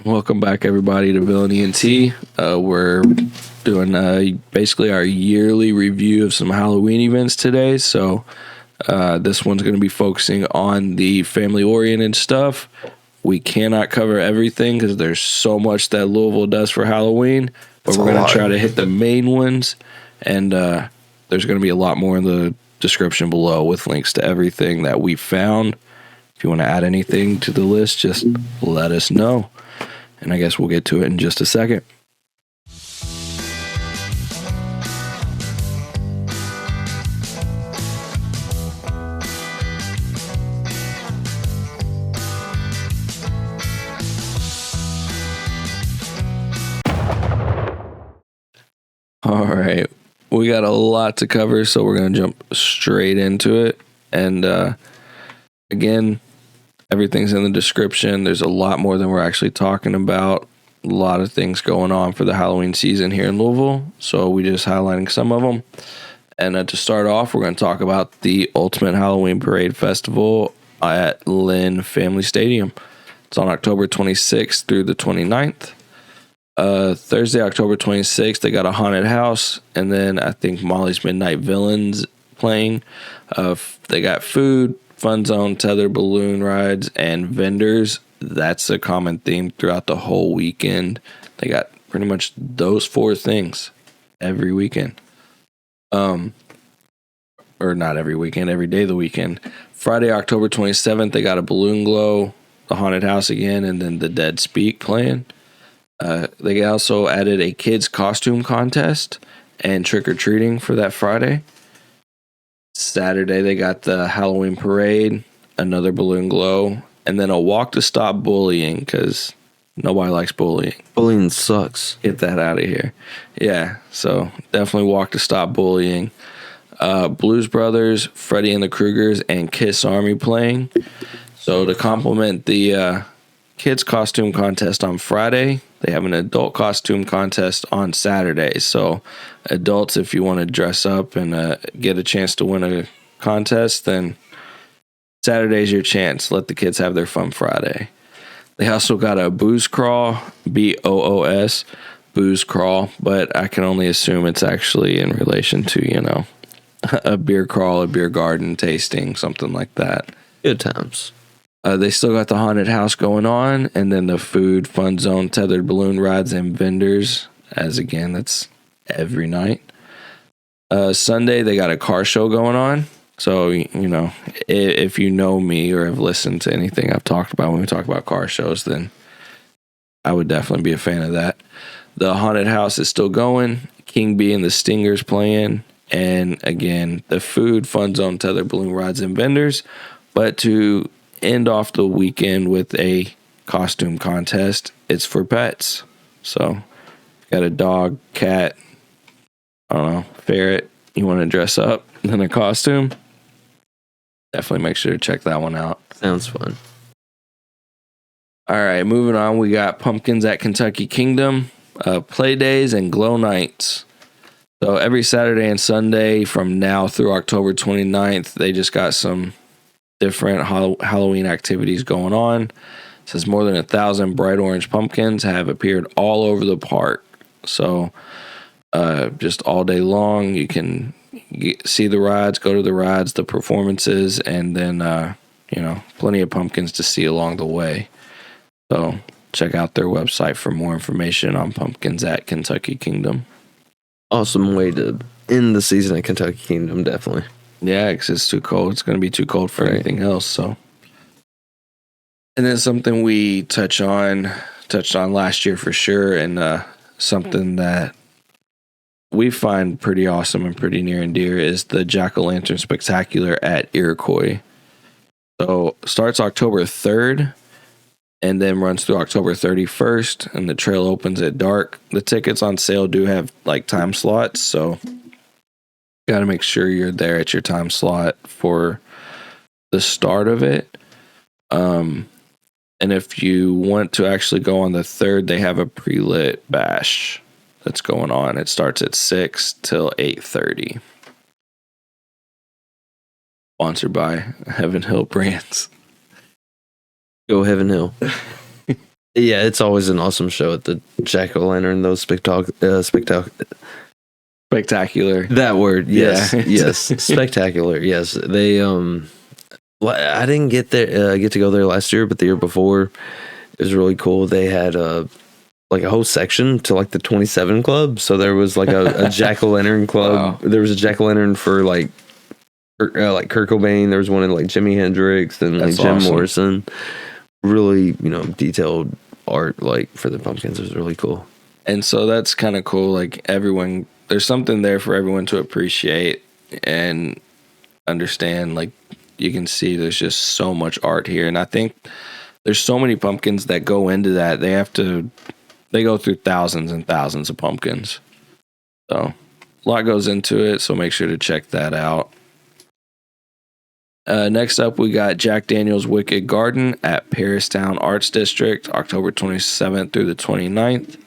Welcome back, everybody, to Villainy and Tea. We're doing basically our yearly review of some Halloween events today. So this one's going to be focusing on the family-oriented stuff. We cannot cover everything because there's so much that Louisville does for Halloween, but we're going to try to hit the main ones. And there's going to be a lot more in the description below with links to everything that we found. If you want to add anything to the list, just let us know. And I guess we'll get to it in just a second. All right. We got a lot to cover, so we're going to jump straight into it. And again, everything's in the description. There's a lot more than we're actually talking about. A lot of things going on for the Halloween season here in Louisville. So we just highlighting some of them. And to start off, we're going to talk about the Ultimate Halloween Parade Festival at Lynn Family Stadium. It's on October 26th through the 29th. Thursday, October 26th, they got a haunted house. And then I think Molly's Midnight Villains playing. They got food, fun zone, tethered balloon rides, and vendors. That's a common theme throughout the whole weekend. They got pretty much those four things every weekend. Or not every weekend, every day of the weekend. Friday, October 27th, they got a balloon glow, the haunted house again, and then the Dead Speak playing. They also added a kids costume contest and trick-or-treating for that Friday. Saturday, they got the Halloween parade, another balloon glow, and then a walk to stop bullying, because nobody likes bullying. Bullying sucks. Get that out of here. Yeah, so definitely walk to stop bullying. Blues Brothers, Freddy and the Krugers, and Kiss Army playing. So to complement the kids costume contest on Friday, they have an adult costume contest on Saturday. So adults, if you want to dress up and get a chance to win a contest, then Saturday's your chance. Let the kids have their fun Friday. They also got a booze crawl, BOOS, booze crawl, but I can only assume it's actually in relation to, a beer crawl, a beer garden tasting, something like that. Good times. They still got the haunted house going on, and then the food, fun zone, tethered balloon rides, and vendors, as again, that's every night. Sunday, they got a car show going on. So, if you know me or have listened to anything I've talked about when we talk about car shows, then I would definitely be a fan of that. The haunted house is still going. King Bee and the Stingers playing. And again, the food, fun zone, tethered balloon rides, and vendors. But to end off the weekend with a costume contest, it's for pets. So, got a dog, cat, I don't know, ferret, you want to dress up in a costume, definitely make sure to check that one out. Sounds fun. All right, moving on, we got pumpkins at Kentucky Kingdom, play days, and glow nights. So every Saturday and Sunday from now through October 29th, they just got some different Halloween activities going on. It says more than 1,000 bright orange pumpkins have appeared all over the park. So just all day long, you can see the rides, go to the rides, the performances, and then, plenty of pumpkins to see along the way. So check out their website for more information on pumpkins at Kentucky Kingdom. Awesome way to end the season at Kentucky Kingdom, definitely. Yeah, because it's too cold. It's going to be too cold for anything else. So, and then something we touched on last year for sure, and something that we find pretty awesome and pretty near and dear is the Jack-o'-lantern Spectacular at Iroquois. So starts October 3rd and then runs through October 31st, and the trail opens at dark. The tickets on sale do have time slots, so got to make sure you're there at your time slot for the start of it. And if you want to actually go on the 3rd, they have a pre-lit bash that's going on. It starts at 6 till 8:30. Sponsored by Heaven Hill Brands. Go Heaven Hill. Yeah, it's always an awesome show at the Jack-o'-lantern. Those Spectacular. that word, yes, Yeah. yes, spectacular. Yes, they I didn't get to go there last year, but the year before it was really cool. They had like a whole section to like the 27 Club. So there was like a jack-o'-lantern club. Wow. There was a jack-o'-lantern for like Kurt Cobain. There was one in like Jimi Hendrix and like That's Jim awesome. Morrison. Really, detailed art like for the pumpkins. It was really cool. And so that's kind of cool. Like everyone, there's something there for everyone to appreciate and understand. Like you can see there's just so much art here. And I think there's so many pumpkins that go into that. They go through thousands and thousands of pumpkins. So a lot goes into it. So make sure to check that out. Next up, we got Jack Daniel's Wicked Garden at Paristown Arts District, October 27th through the 29th.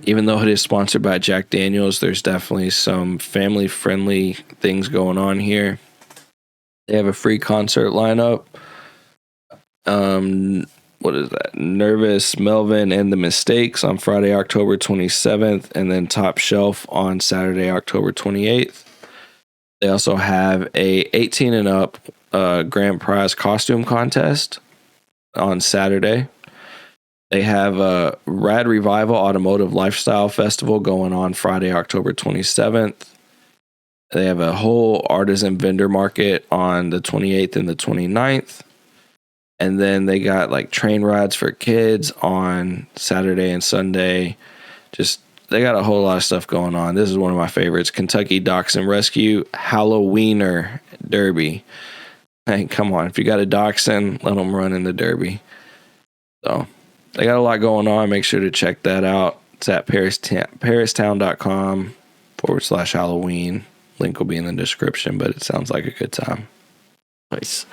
Even though it is sponsored by Jack Daniel's, there's definitely some family-friendly things going on here. They have a free concert lineup. What is that? Nervous Melvin and the Mistakes on Friday, October 27th, and then Top Shelf on Saturday, October 28th. They also have a 18 and up grand prize costume contest on Saturday. They have a Rad Revival Automotive Lifestyle Festival going on Friday, October 27th. They have a whole artisan vendor market on the 28th and the 29th. And then they got like train rides for kids on Saturday and Sunday. They got a whole lot of stuff going on. This is one of my favorites. Kentucky Dachshund Rescue Halloweener Derby. Hey, come on. If you got a dachshund, let them run in the Derby. So they got a lot going on. Make sure to check that out. It's at paristown.com/Halloween. Link will be in the description, but it sounds like a good time. Nice.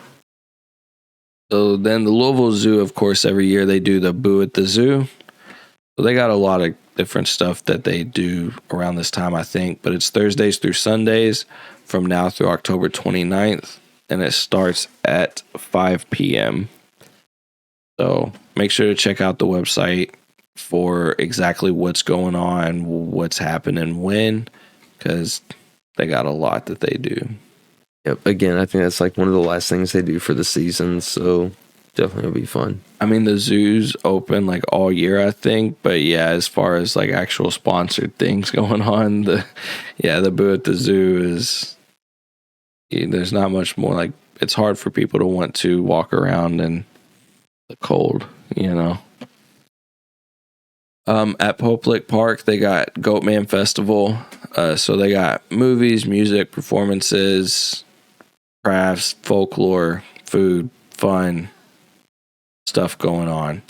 So then the Louisville Zoo, of course, every year they do the Boo at the Zoo. So they got a lot of different stuff that they do around this time, I think. But it's Thursdays through Sundays from now through October 29th. And it starts at 5 p.m. So make sure to check out the website for exactly what's going on, what's happening when, because they got a lot that they do. Yep. Again, I think that's like one of the last things they do for the season. So definitely will be fun. I mean, the zoo's open like all year, I think. But yeah, as far as like actual sponsored things going on, the Boo at the Zoo is, there's not much more. Like, it's hard for people to want to walk around in the cold, At Poplick Park, they got Goatman Festival. So they got movies, music, performances, crafts, folklore, food, fun stuff going on.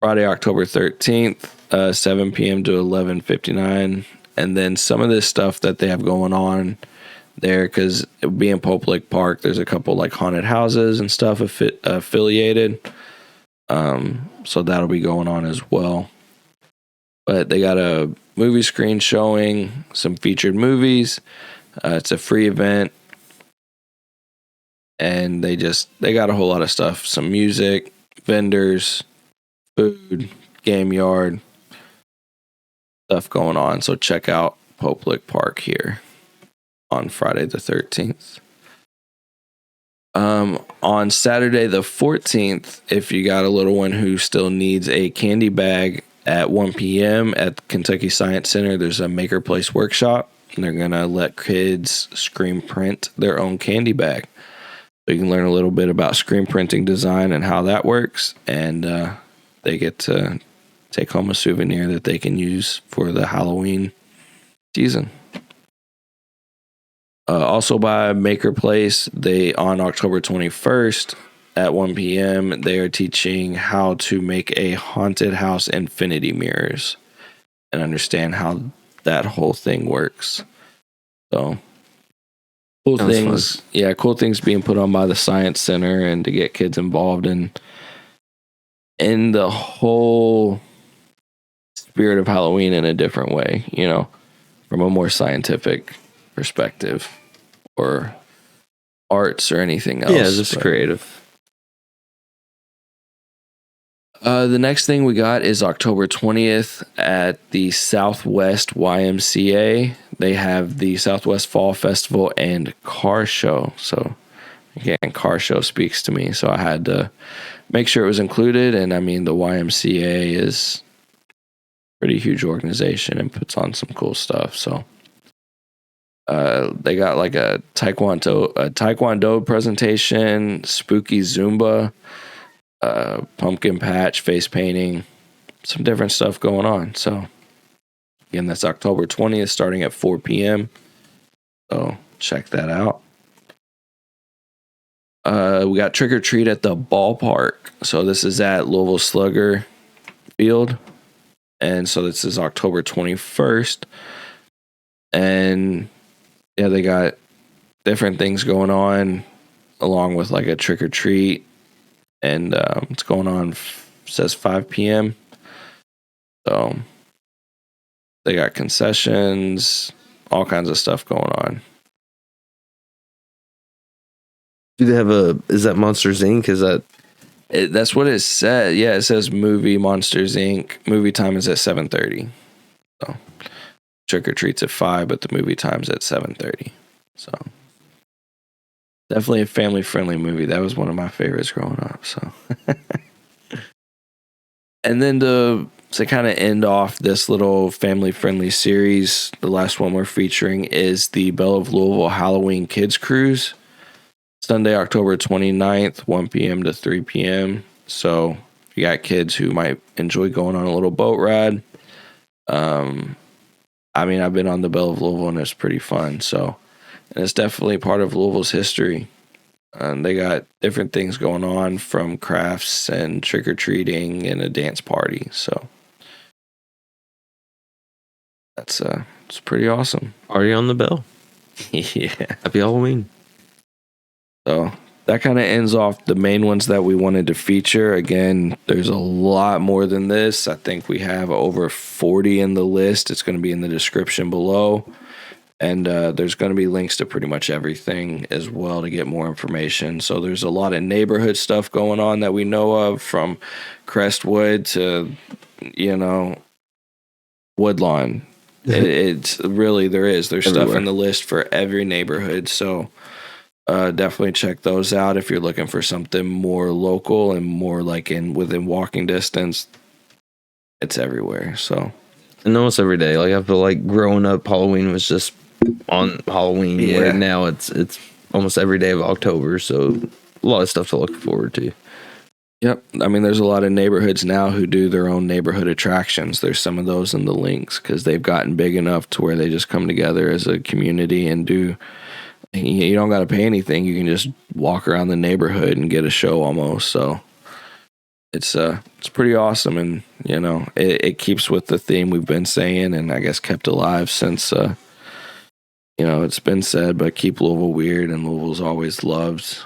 Friday, October 13th, 7 p.m. to 11:59. And then some of this stuff that they have going on there, because it would be in Poplick Park, there's a couple like haunted houses and stuff affiliated. So that'll be going on as well. But they got a movie screen showing some featured movies. It's a free event. And they got a whole lot of stuff. Some music, vendors, food, game yard, stuff going on. So check out Poplick Park here on Friday the 13th. On Saturday the 14th, if you got a little one who still needs a candy bag, at 1 p.m. at Kentucky Science Center, there's a Maker Place workshop, and they're going to let kids screen print their own candy bag. So you can learn a little bit about screen printing design and how that works, and they get to take home a souvenir that they can use for the Halloween season. Also by Maker Place, on October 21st at 1 p.m., they are teaching how to make a haunted house infinity mirrors and understand how that whole thing works. So cool things. Yeah, cool things being put on by the Science Center, and to get kids involved in the whole spirit of Halloween in a different way, from a more scientific perspective or arts or anything else. Yeah, just creative. The next thing we got is October 20th at the Southwest YMCA. They have the Southwest Fall Festival and car show. So, again, car show speaks to me. So I had to make sure it was included. And I mean, the YMCA is a pretty huge organization and puts on some cool stuff. So, they got like a taekwondo presentation, spooky Zumba, pumpkin patch, face painting, some different stuff going on. So again, that's October 20th, starting at 4 p.m. So check that out. We got Trick or Treat at the ballpark. So this is at Louisville Slugger Field. And so this is October 21st. And yeah, they got different things going on along with like a trick or treat. And it's going on, says 5 p.m. So they got concessions, all kinds of stuff going on. Do they have is that Monsters Inc.? That's what it said. Yeah, it says movie Monsters Inc. Movie time is at 7:30. So trick or treat's at 5, but the movie time's at 7:30. So definitely a family friendly movie. That was one of my favorites growing up. So, and then to kind of end off this little family friendly series, the last one we're featuring is the Belle of Louisville Halloween Kids Cruise. Sunday, October 29th, 1 p.m. to 3 p.m. So if you got kids who might enjoy going on a little boat ride, I mean, I've been on the Belle of Louisville and it's pretty fun. So, and it's definitely part of Louisville's history. And they got different things going on, from crafts and trick or treating and a dance party. So that's it's pretty awesome. Already on the bell. Yeah. Happy Halloween. So that kind of ends off the main ones that we wanted to feature. Again, there's a lot more than this. I think we have over 40 in the list. It's going to be in the description below. And there's going to be links to pretty much everything as well to get more information. So there's a lot of neighborhood stuff going on that we know of, from Crestwood to, Woodlawn. It's really, there's everywhere. Stuff in the list for every neighborhood. So definitely check those out if you're looking for something more local and more like within walking distance. It's everywhere. So I know it's every day. Like, I feel like growing up, Halloween was just on Halloween. Yeah. Where now it's almost every day of October. So a lot of stuff to look forward to. Yep. I mean, there's a lot of neighborhoods now who do their own neighborhood attractions. There's some of those in the links because they've gotten big enough to where they just come together as a community and do. You don't got to pay anything. You can just walk around the neighborhood and get a show almost. So it's pretty awesome. And, it keeps with the theme we've been saying, and I guess kept alive since, it's been said, but keep Louisville weird. And Louisville's always loved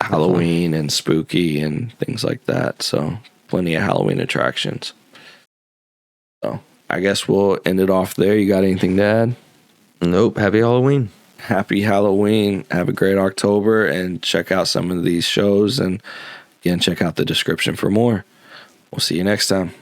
Halloween and spooky and things like that. So plenty of Halloween attractions. So I guess we'll end it off there. You got anything to add? Nope. Happy Halloween. Happy Halloween. Have a great October, and check out some of these shows. And again, check out the description for more. We'll see you next time.